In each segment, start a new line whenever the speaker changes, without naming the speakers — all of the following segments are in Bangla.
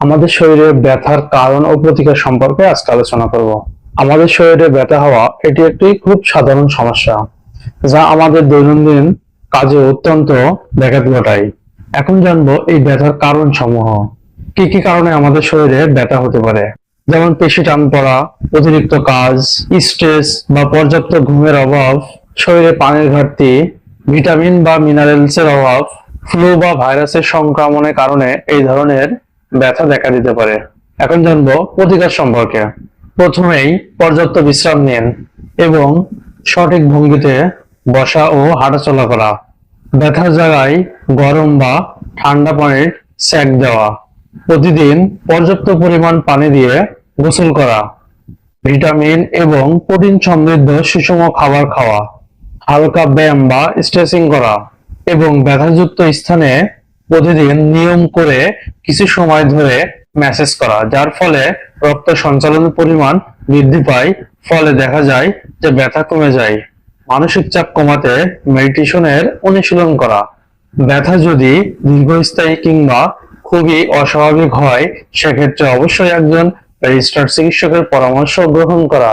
আমাদের শরীরে ব্যথার কারণ ও প্রতিকার সম্পর্কে আজকে আলোচনা করব। আমাদের শরীরে ব্যথা হওয়া এটি একটি খুব সাধারণ সমস্যা, যা আমাদের দৈনন্দিন কাজে অত্যন্ত ব্যাঘাত ঘটায়। এখন জানবো এই ব্যথার কারণ সমূহ। কি কি কারণে আমাদের শরীরে ব্যথা হতে পারে, যেমন পেশি টান পড়া, অতিরিক্ত কাজ, স্ট্রেস বা পর্যাপ্ত ঘুমের অভাব, শরীরে পানির ঘাটতি, ভিটামিন বা মিনারেলস এর অভাব, ফ্লু বা ভাইরাসের সংক্রমণের কারণে এই ধরনের ব্যথা দেখা দিতে পারে। এখন জানবো প্রতিকার সম্পর্কে। প্রথমেই পর্যাপ্ত বিশ্রাম নিন এবং সঠিক ভঙ্গিতে বসা ও হাঁটাচলা করা। ব্যথার জায়গায় গরম বা ঠান্ডা পানির সেক দেওয়া। প্রতিদিন পর্যাপ্ত পরিমাণ পানি দিয়ে গোসল করা। ভিটামিন এবং প্রোটিন সমৃদ্ধ সুষম খাবার খাওয়া। হালকা ব্যায়াম বা স্ট্রেচিং করা এবং ব্যথাযুক্ত স্থানে প্রতিদিন নিয়ম করে কিছু সময় ধরে ম্যাসেজ করা, যার ফলে রক্ত সঞ্চালনের পরিমাণ বৃদ্ধি পায়। ফলে দেখা যায় যে ব্যথা কমে যায়। মানসিক চাপ কমাতে মেডিটেশনের অনুশীলন করা। ব্যথা যদি দীর্ঘস্থায়ী কিংবা খুবই অস্বাভাবিক হয়, সেক্ষেত্রে অবশ্যই একজন রেজিস্টার্ড চিকিৎসকের পরামর্শ গ্রহণ করা।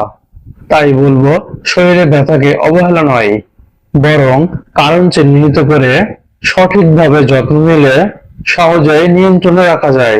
তাই বলবো, শরীরে ব্যথাকে অবহেলা নয়, বরং কারণ চিহ্নিত করে সঠিকভাবে যত্ন নিলে সহজেই নিয়ন্ত্রণে রাখা যায়।